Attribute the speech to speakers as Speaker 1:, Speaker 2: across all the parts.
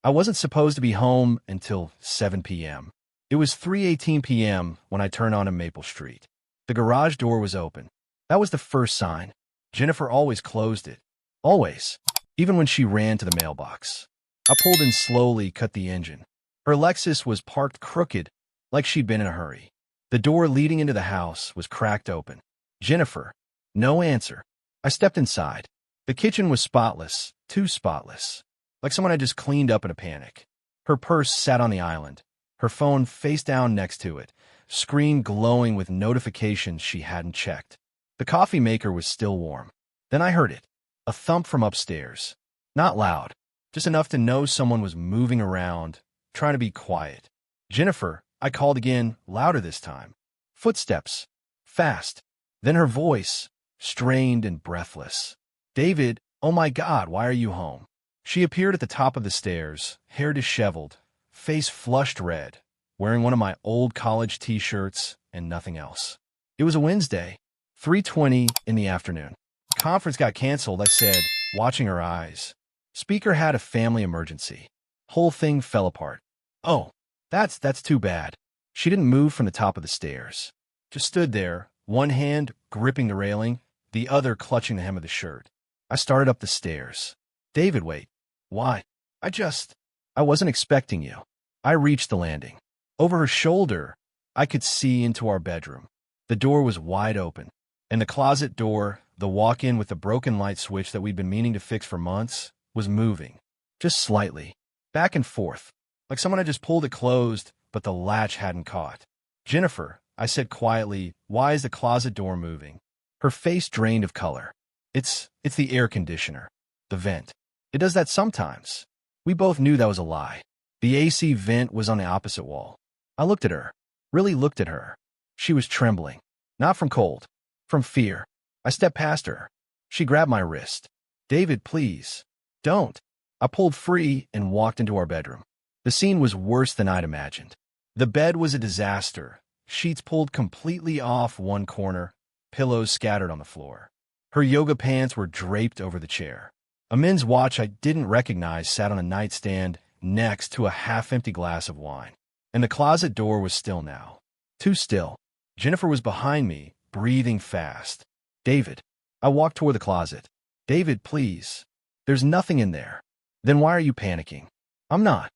Speaker 1: I wasn't supposed to be home until 7 p.m. It was 3:18 p.m. when I turned onto Maple Street. The garage door was open. That was the first sign. Jennifer always closed it. Always. Even when she ran to the mailbox. I pulled in slowly, cut the engine. Her Lexus was parked crooked, like she'd been in a hurry. The door leading into the house was cracked open. Jennifer. No answer. I stepped inside. The kitchen was spotless, too spotless. Like someone had just cleaned up in a panic. Her purse sat on the island. Her phone face down next to it, screen glowing with notifications she hadn't checked. The coffee maker was still warm. Then I heard it. A thump from upstairs. Not loud. Just enough to know someone was moving around, trying to be quiet. Jennifer, I called again, louder this time. Footsteps. Fast. Then her voice, strained and breathless. David, oh my God, why are you home? She appeared at the top of the stairs, hair disheveled, face flushed red, wearing one of my old college t-shirts and nothing else. It was a Wednesday, 3:20 in the afternoon. Conference got canceled, I said, watching her eyes. Speaker had a family emergency. Whole thing fell apart. Oh, that's too bad. She didn't move from the top of the stairs. Just stood there, one hand gripping the railing, the other clutching the hem of the shirt. I started up the stairs. David, wait. Why? I wasn't expecting you. I reached the landing. Over her shoulder, I could see into our bedroom. The door was wide open. And the closet door, the walk-in with the broken light switch that we'd been meaning to fix for months, was moving. Just slightly. Back and forth. Like someone had just pulled it closed, but the latch hadn't caught. Jennifer, I said quietly, why is the closet door moving? Her face drained of color. It's the air conditioner. The vent. It does that sometimes. We both knew that was a lie. The AC vent was on the opposite wall. I looked at her. Really looked at her. She was trembling. Not from cold. From fear. I stepped past her. She grabbed my wrist. David, please. Don't. I pulled free and walked into our bedroom. The scene was worse than I'd imagined. The bed was a disaster. Sheets pulled completely off one corner, pillows scattered on the floor. Her yoga pants were draped over the chair. A men's watch I didn't recognize sat on a nightstand next to a half-empty glass of wine. And the closet door was still now. Too still. Jennifer was behind me, breathing fast. David. I walked toward the closet. David, please. There's nothing in there. Then why are you panicking? I'm not.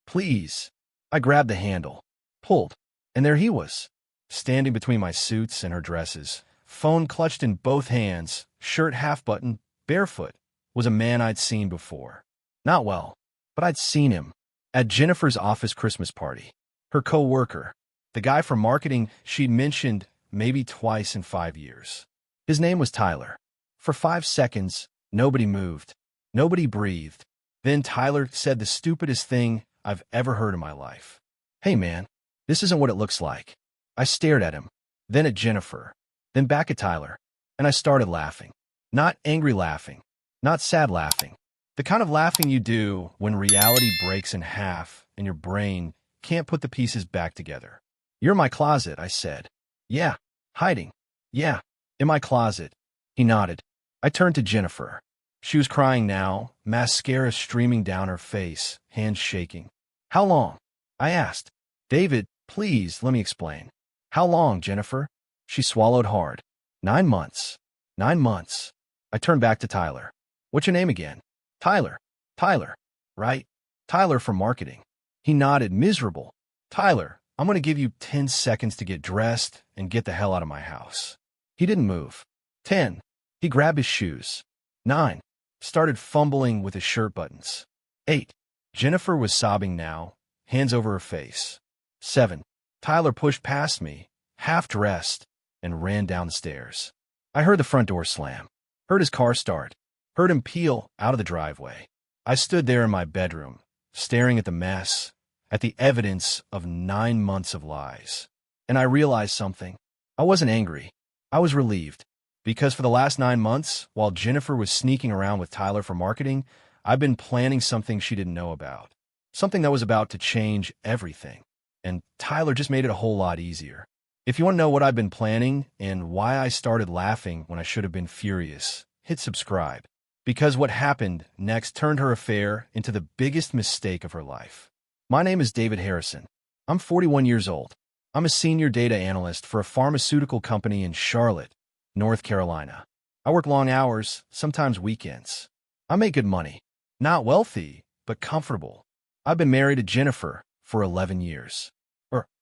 Speaker 1: Please. I grabbed the handle. Pulled. And there he was. Standing between my suits and her dresses. Phone clutched in both hands, shirt half-buttoned, barefoot. Was a man I'd seen before. Not well, but I'd seen him. At Jennifer's office Christmas party. Her co-worker. The guy from marketing she'd mentioned maybe twice in 5 years. His name was Tyler. For 5 seconds, nobody moved. Nobody breathed. Then Tyler said the stupidest thing I've ever heard in my life. Hey man, this isn't what it looks like. I stared at him, then at Jennifer, then back at Tyler, and I started laughing. Not angry laughing. Not sad laughing. The kind of laughing you do when reality breaks in half and your brain can't put the pieces back together. You're in my closet, I said. Yeah. Hiding. Yeah. In my closet. He nodded. I turned to Jennifer. She was crying now, mascara streaming down her face, hands shaking. How long? I asked. David, please, let me explain. How long, Jennifer? She swallowed hard. 9 months. 9 months. I turned back to Tyler. What's your name again? Tyler. Tyler. Right? Tyler from marketing. He nodded, miserable. Tyler, I'm going to give you 10 seconds to get dressed and get the hell out of my house. He didn't move. 10. He grabbed his shoes. 9. Started fumbling with his shirt buttons. 8. Jennifer was sobbing now, hands over her face. 7. Tyler pushed past me, half dressed, and ran down the stairs. I heard the front door slam. Heard his car start. Heard him peel out of the driveway. I stood there in my bedroom, staring at the mess, at the evidence of 9 months of lies. And I realized something. I wasn't angry. I was relieved. Because for the last 9 months, while Jennifer was sneaking around with Tyler for marketing, I've been planning something she didn't know about. Something that was about to change everything. And Tyler just made it a whole lot easier. If you want to know what I've been planning and why I started laughing when I should have been furious, hit subscribe. Because what happened next turned her affair into the biggest mistake of her life. My name is David Harrison. I'm 41 years old. I'm a senior data analyst for a pharmaceutical company in Charlotte, North Carolina. I work long hours, sometimes weekends. I make good money. Not wealthy, but comfortable. I've been married to Jennifer for 11 years.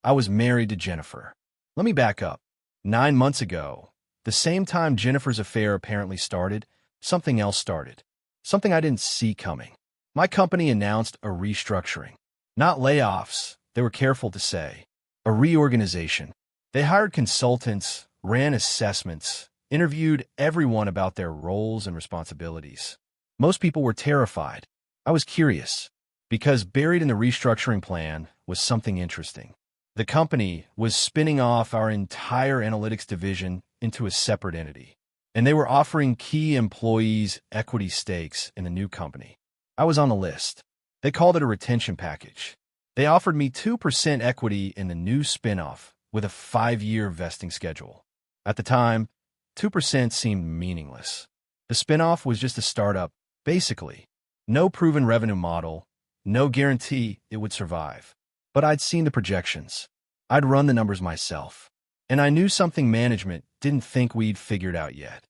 Speaker 1: I was married to Jennifer. Let me back up. 9 months ago, the same time Jennifer's affair apparently started, something else started. Something I didn't see coming. My company announced a restructuring. Not layoffs, they were careful to say. A reorganization. They hired consultants, ran assessments, interviewed everyone about their roles and responsibilities. Most people were terrified. I was curious, because buried in the restructuring plan was something interesting. The company was spinning off our entire analytics division into a separate entity, and they were offering key employees equity stakes in the new company. I was on the list. They called it a retention package. They offered me 2% equity in the new spinoff with a 5-year vesting schedule. At the time, 2% seemed meaningless. The spinoff was just a startup, basically. No proven revenue model, no guarantee it would survive. But I'd seen the projections. I'd run the numbers myself. And I knew something management didn't think we'd figured out yet.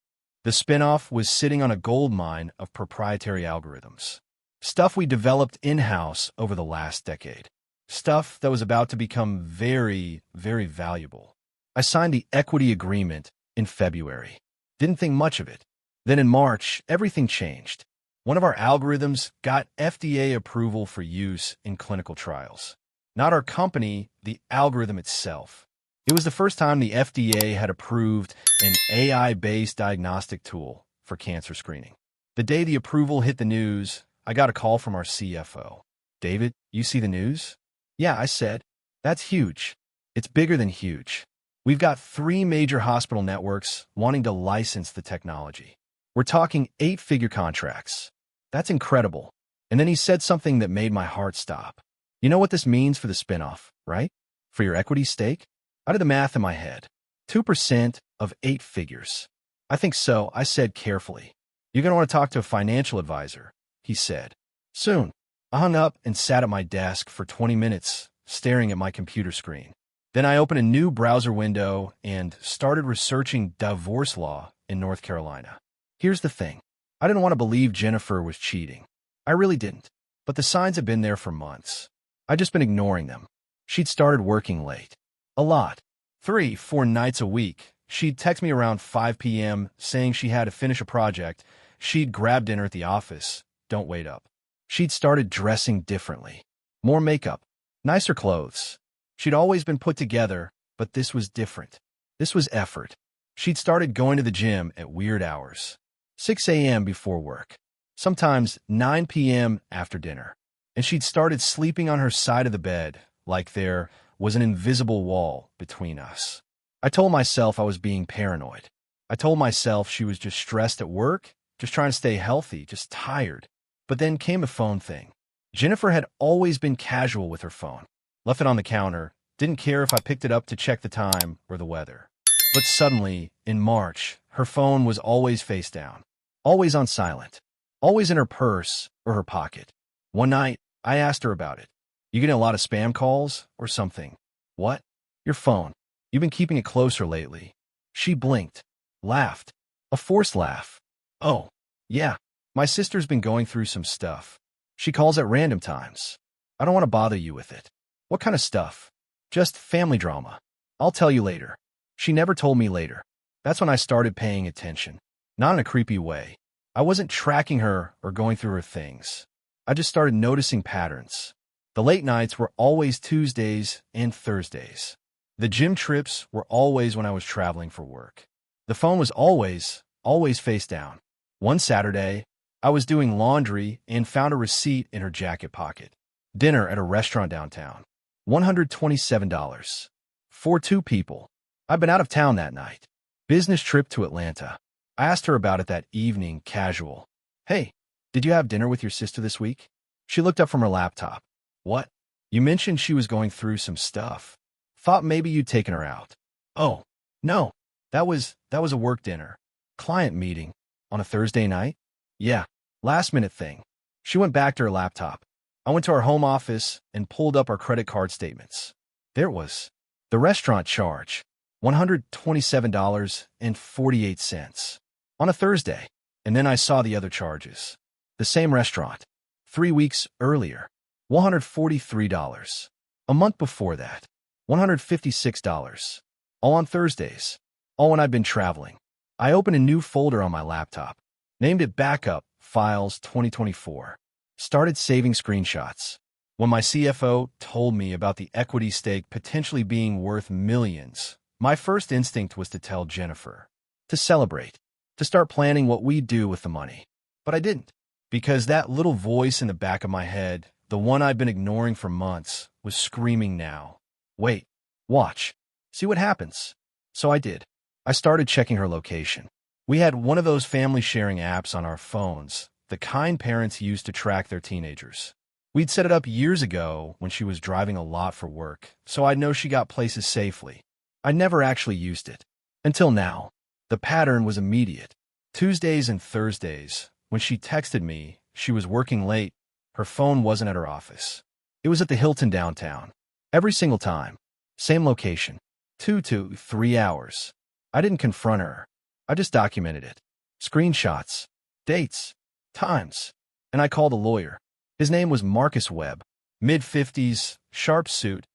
Speaker 1: The spinoff was sitting on a gold mine of proprietary algorithms. Stuff we developed in-house over the last decade. Stuff that was about to become very, very valuable. I signed the equity agreement in February. Didn't think much of it. Then in March, everything changed. One of our algorithms got FDA approval for use in clinical trials. Not our company, the algorithm itself. It was the first time the FDA had approved an AI-based diagnostic tool for cancer screening. The day the approval hit the news, I got a call from our CFO. David, you see the news? Yeah, I said. That's huge. It's bigger than huge. We've got 3 major hospital networks wanting to license the technology. We're talking 8-figure contracts. That's incredible. And then he said something that made my heart stop. You know what this means for the spinoff, right? For your equity stake? I did the math in my head. 2% of 8 figures. I think so, I said carefully. You're going to want to talk to a financial advisor, he said. Soon. I hung up and sat at my desk for 20 minutes, staring at my computer screen. Then I opened a new browser window and started researching divorce law in North Carolina. Here's the thing. I didn't want to believe Jennifer was cheating. I really didn't. But the signs had been there for months. I'd just been ignoring them. She'd started working late. A lot. 3-4 nights a week. She'd text me around 5 p.m. saying she had to finish a project. She'd grab dinner at the office. Don't wait up. She'd started dressing differently. More makeup. Nicer clothes. She'd always been put together, but this was different. This was effort. She'd started going to the gym at weird hours. 6 a.m. before work. Sometimes 9 p.m. after dinner. And she'd started sleeping on her side of the bed, like there was an invisible wall between us. I told myself I was being paranoid. I told myself she was just stressed at work, just trying to stay healthy, just tired. But then came a phone thing. Jennifer had always been casual with her phone. Left it on the counter, didn't care if I picked it up to check the time or the weather. But suddenly, in March, her phone was always face down, always on silent, always in her purse or her pocket. One night, I asked her about it. You getting a lot of spam calls or something? What? Your phone. You've been keeping it closer lately. She blinked, laughed, a forced laugh. Oh, yeah, my sister's been going through some stuff. She calls at random times. I don't want to bother you with it. What kind of stuff? Just family drama. I'll tell you later. She never told me later. That's when I started paying attention. Not in a creepy way. I wasn't tracking her or going through her things. I just started noticing patterns. The late nights were always Tuesdays and Thursdays. The gym trips were always when I was traveling for work. The phone was always face down. One Saturday, I was doing laundry and found a receipt in her jacket pocket. Dinner at a restaurant downtown. $127. For 2 people. I'd been out of town that night. Business trip to Atlanta. I asked her about it that evening, casual. Hey, did you have dinner with your sister this week? She looked up from her laptop. What? You mentioned she was going through some stuff. Thought maybe you'd taken her out. Oh, no. That was a work dinner. Client meeting. On a Thursday night? Yeah, last-minute thing. She went back to her laptop. I went to our home office and pulled up our credit card statements. There it was. The restaurant charge, $127.48 on a Thursday. And then I saw the other charges. The same restaurant, 3 weeks earlier, $143. A month before that, $156. All on Thursdays. All when I've been traveling. I opened a new folder on my laptop, named it Backup Files 2024. Started saving screenshots. When my CFO told me about the equity stake potentially being worth millions, my first instinct was to tell Jennifer, to celebrate, to start planning what we'd do with the money. But I didn't, because that little voice in the back of my head, the one I've been ignoring for months, was screaming now. Wait, watch, see what happens. So I did. I started checking her location. We had one of those family sharing apps on our phones, the kind parents use to track their teenagers. We'd set it up years ago when she was driving a lot for work, so I'd know she got places safely. I never actually used it. Until now. The pattern was immediate. Tuesdays and Thursdays, when she texted me, she was working late. Her phone wasn't at her office. It was at the Hilton downtown. Every single time. Same location. 2 to 3 hours. I didn't confront her. I just documented it. Screenshots. Dates. Times. And I called a lawyer. His name was Marcus Webb. Mid-50s, sharp suit.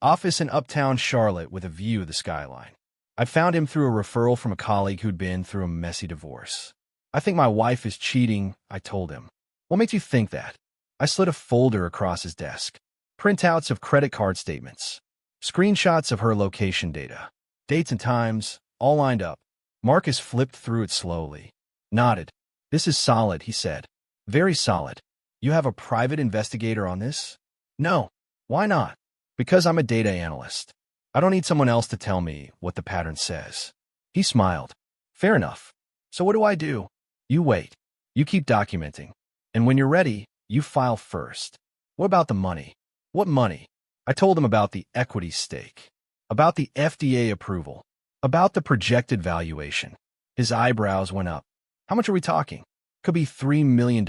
Speaker 1: Office in uptown Charlotte with a view of the skyline. I found him through a referral from a colleague who'd been through a messy divorce. I think my wife is cheating, I told him. What makes you think that? I slid a folder across his desk. Printouts of credit card statements. Screenshots of her location data. Dates and times, all lined up. Marcus flipped through it slowly. Nodded. This is solid, he said. Very solid. You have a private investigator on this? No. Why not? Because I'm a data analyst. I don't need someone else to tell me what the pattern says. He smiled. Fair enough. So what do? You wait. You keep documenting. And when you're ready, you file first. What about the money? What money? I told him about the equity stake. About the FDA approval. About the projected valuation. His eyebrows went up. How much are we talking? Could be $3 million.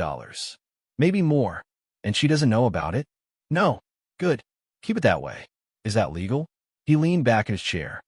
Speaker 1: Maybe more. And she doesn't know about it? No. Good. Keep it that way. Is that legal? He leaned back in his chair.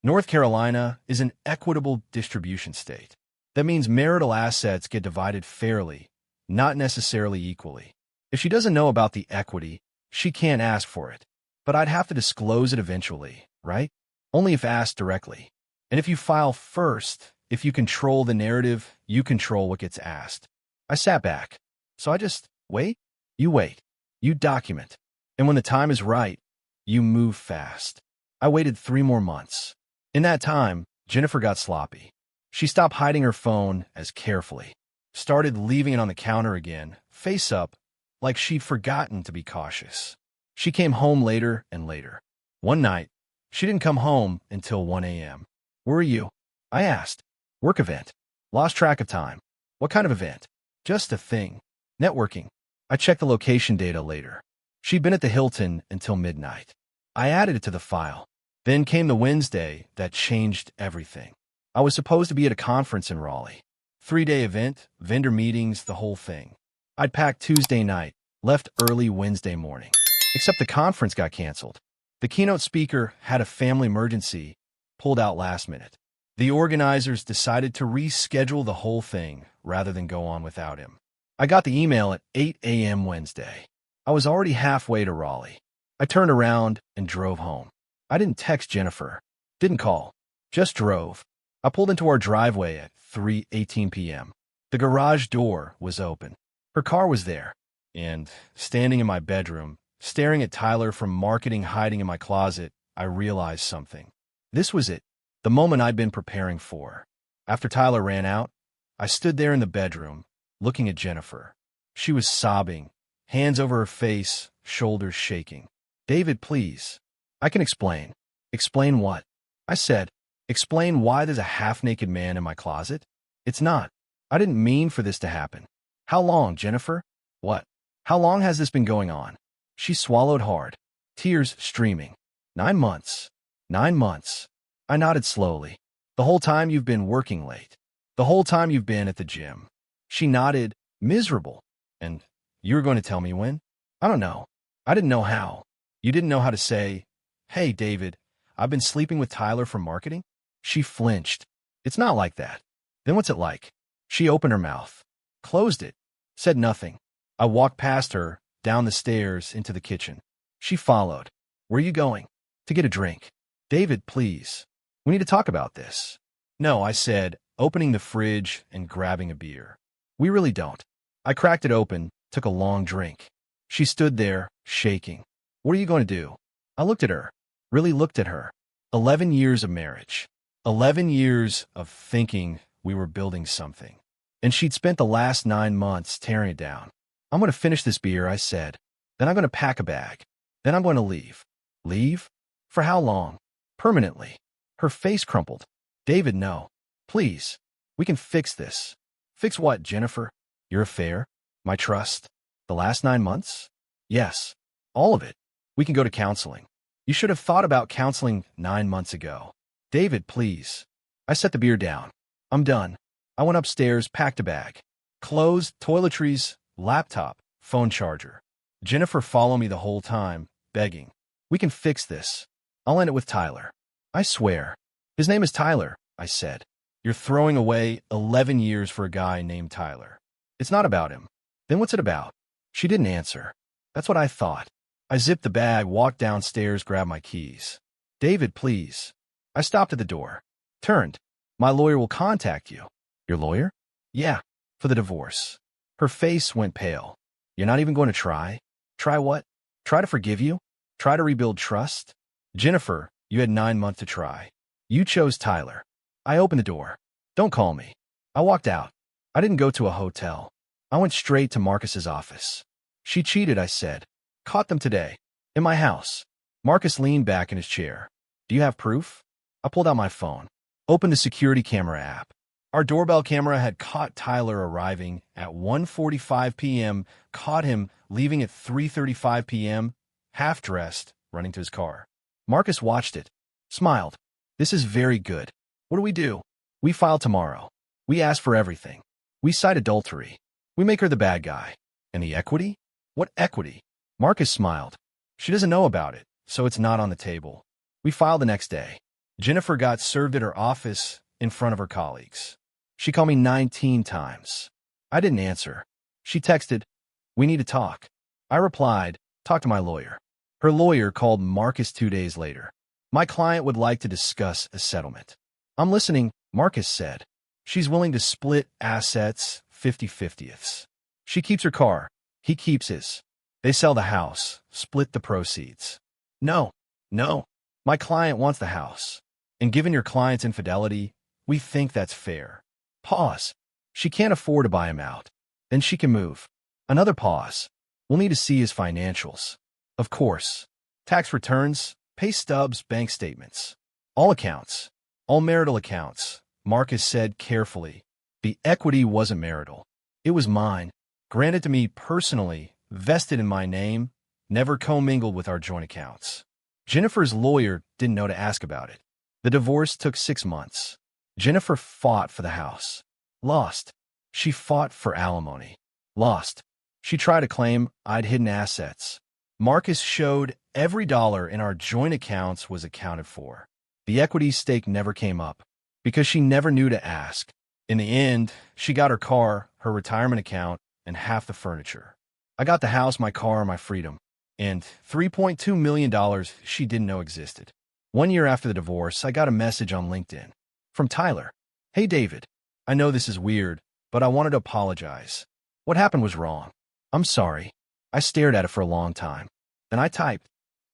Speaker 1: North Carolina is an equitable distribution state. That means marital assets get divided fairly, not necessarily equally. If she doesn't know about the equity, she can't ask for it. But I'd have to disclose it eventually, right? Only if asked directly. And if you file first, if you control the narrative, you control what gets asked. I sat back. So I just wait. You wait. You document. And when the time is right, you move fast. I waited 3 more months. In that time, Jennifer got sloppy. She stopped hiding her phone as carefully. Started leaving it on the counter again, face up, like she'd forgotten to be cautious. She came home later and later. One night, she didn't come home until 1 a.m. Where are you? I asked. Work event. Lost track of time. What kind of event? Just a thing. Networking. I checked the location data later. She'd been at the Hilton until midnight. I added it to the file. Then came the Wednesday that changed everything. I was supposed to be at a conference in Raleigh. 3-day event, vendor meetings, the whole thing. I'd packed Tuesday night, left early Wednesday morning. Except the conference got canceled. The keynote speaker had a family emergency, pulled out last minute. The organizers decided to reschedule the whole thing rather than go on without him. I got the email at 8 a.m. Wednesday. I was already halfway to Raleigh. I turned around and drove home. I didn't text Jennifer. Didn't call. Just drove. I pulled into our driveway at 3:18 p.m. The garage door was open. Her car was there. And, standing in my bedroom, staring at Tyler from marketing hiding in my closet, I realized something. This was it. The moment I'd been preparing for. After Tyler ran out, I stood there in the bedroom, looking at Jennifer. She was sobbing, hands over her face, shoulders shaking. David, please. I can explain. Explain what? I said. Explain why there's a half-naked man in my closet? It's not. I didn't mean for this to happen. How long, Jennifer? What? How long has this been going on? She swallowed hard, tears streaming. 9 months. 9 months. I nodded slowly. The whole time you've been working late. The whole time you've been at the gym. She nodded, miserable. And you were going to tell me when? I don't know. I didn't know how. You didn't know how to say, hey, David, I've been sleeping with Tyler from marketing? She flinched. It's not like that. Then what's it like? She opened her mouth, closed it, said nothing. I walked past her, down the stairs, into the kitchen. She followed. Where are you going? To get a drink. David, please. We need to talk about this. No, I said, opening the fridge and grabbing a beer. We really don't. I cracked it open, took a long drink. She stood there, shaking. What are you going to do? I looked at her, really looked at her. 11 years of marriage. 11 years of thinking we were building something. And she'd spent the last 9 months tearing it down. I'm going to finish this beer, I said. Then I'm going to pack a bag. Then I'm going to leave. Leave? For how long? Permanently. Her face crumpled. David, no. Please. We can fix this. Fix what, Jennifer? Your affair? My trust? The last 9 months? Yes. All of it. We can go to counseling. You should have thought about counseling 9 months ago. David, please. I set the beer down. I'm done. I went upstairs, packed a bag. Clothes, toiletries, laptop, phone charger. Jennifer followed me the whole time, begging. We can fix this. I'll end it with Tyler. I swear. His name is Tyler, I said. You're throwing away 11 years for a guy named Tyler. It's not about him. Then what's it about? She didn't answer. That's what I thought. I zipped the bag, walked downstairs, grabbed my keys. David, please. I stopped at the door. Turned. My lawyer will contact you. Your lawyer? Yeah, for the divorce. Her face went pale. You're not even going to try? Try what? Try to forgive you? Try to rebuild trust? Jennifer, you had 9 months to try. You chose Tyler. I opened the door. Don't call me. I walked out. I didn't go to a hotel. I went straight to Marcus's office. She cheated, I said. Caught them today. In my house. Marcus leaned back in his chair. Do you have proof? I pulled out my phone. Opened the security camera app. Our doorbell camera had caught Tyler arriving at 1:45 p.m., caught him leaving at 3:35 p.m., half-dressed, running to his car. Marcus watched it. Smiled. This is very good. What do we do? We file tomorrow. We ask for everything. We cite adultery. We make her the bad guy. And the equity? What equity? Marcus smiled. She doesn't know about it, so it's not on the table. We filed the next day. Jennifer got served at her office in front of her colleagues. She called me 19 times. I didn't answer. She texted, we need to talk. I replied, talk to my lawyer. Her lawyer called Marcus 2 days later. My client would like to discuss a settlement. I'm listening, Marcus said. She's willing to split assets 50-50ths. She keeps her car. He keeps his. They sell the house, split the proceeds. No. My client wants the house. And given your client's infidelity, we think that's fair. Pause. She can't afford to buy him out. Then she can move. Another pause. We'll need to see his financials. Of course. Tax returns, pay stubs, bank statements. All accounts. All marital accounts, Marcus said carefully. The equity wasn't marital. It was mine, granted to me personally, vested in my name, never commingled with our joint accounts. Jennifer's lawyer didn't know to ask about it. The divorce took 6 months. Jennifer fought for the house. Lost. She fought for alimony. Lost. She tried to claim I'd hidden assets. Marcus showed every dollar in our joint accounts was accounted for. The equity stake never came up because she never knew to ask. In the end, she got her car, her retirement account, and half the furniture. I got the house, my car, my freedom, and $3.2 million she didn't know existed. 1 year after the divorce, I got a message on LinkedIn from Tyler. Hey, David, I know this is weird, but I wanted to apologize. What happened was wrong. I'm sorry. I stared at it for a long time. Then I typed,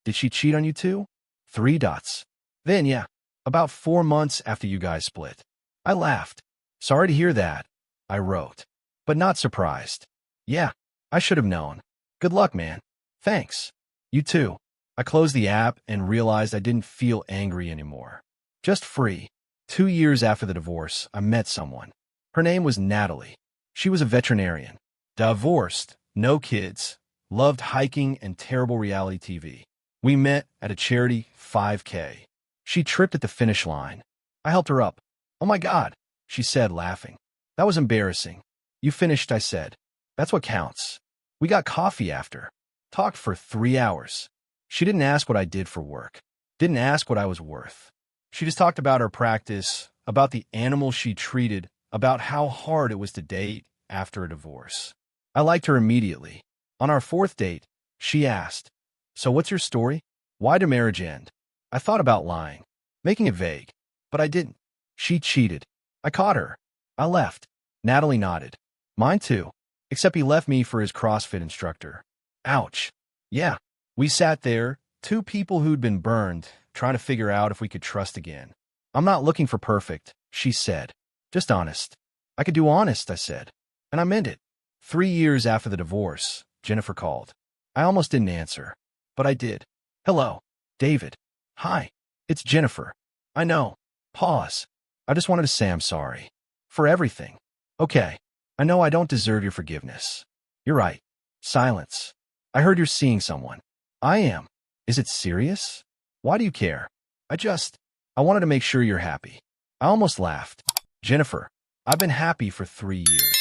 Speaker 1: did she cheat on you too? 3 dots. Then, yeah, about 4 months after you guys split. I laughed. Sorry to hear that, I wrote, but not surprised. Yeah, I should have known. Good luck, man. Thanks. You too. I closed the app and realized I didn't feel angry anymore. Just free. 2 years after the divorce, I met someone. Her name was Natalie. She was a veterinarian. Divorced, no kids, loved hiking and terrible reality TV. We met at a charity 5K. She tripped at the finish line. I helped her up. Oh my God, she said, laughing. That was embarrassing. You finished, I said. That's what counts. We got coffee after. Talked for 3 hours. She didn't ask what I did for work. Didn't ask what I was worth. She just talked about her practice, about the animals she treated, about how hard it was to date after a divorce. I liked her immediately. On our 4th date, she asked, "So what's your story? Why did marriage end?" I thought about lying, making it vague, but I didn't. She cheated. I caught her. I left. Natalie nodded. Mine too, except he left me for his CrossFit instructor. Ouch. Yeah. We sat there, two people who'd been burned, trying to figure out if we could trust again. I'm not looking for perfect, she said. Just honest. I could do honest, I said. And I meant it. 3 years after the divorce, Jennifer called. I almost didn't answer, but I did. Hello, David. Hi, it's Jennifer. I know. Pause. I just wanted to say I'm sorry. For everything. Okay. I know I don't deserve your forgiveness. You're right. Silence. I heard you're seeing someone. I am. Is it serious? Why do you care? I wanted to make sure you're happy. I almost laughed. Jennifer, I've been happy for 3 years.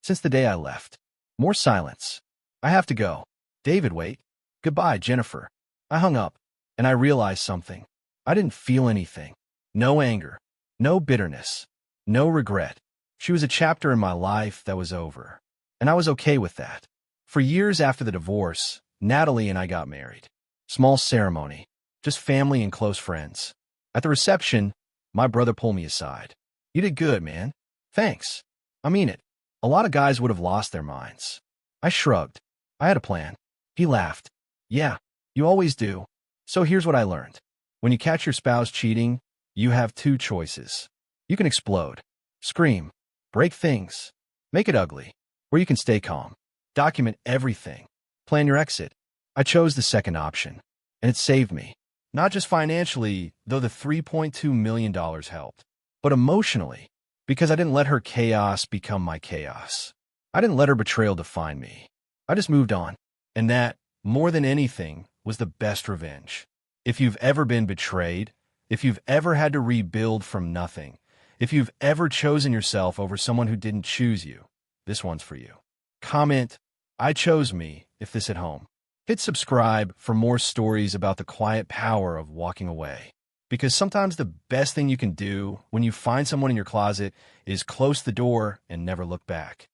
Speaker 1: Since the day I left. More silence. I have to go. David, wait. Goodbye, Jennifer. I hung up, and I realized something. I didn't feel anything. No anger. No bitterness. No regret. She was a chapter in my life that was over. And I was okay with that. For years after the divorce, Natalie and I got married. Small ceremony. Just family and close friends. At the reception, my brother pulled me aside. You did good, man. Thanks. I mean it. A lot of guys would have lost their minds. I shrugged. I had a plan. He laughed. Yeah, you always do. So here's what I learned. When you catch your spouse cheating, you have 2 choices. You can explode, scream, break things, make it ugly, or you can stay calm. Document everything. Plan your exit. I chose the second option, and it saved me. Not just financially, though the $3.2 million helped, but emotionally, because I didn't let her chaos become my chaos. I didn't let her betrayal define me. I just moved on. And that, more than anything, was the best revenge. If you've ever been betrayed, if you've ever had to rebuild from nothing, if you've ever chosen yourself over someone who didn't choose you, this one's for you. Comment, I chose me, if this hit home. Hit subscribe for more stories about the quiet power of walking away. Because sometimes the best thing you can do when you find someone in your closset is close the door and never look back.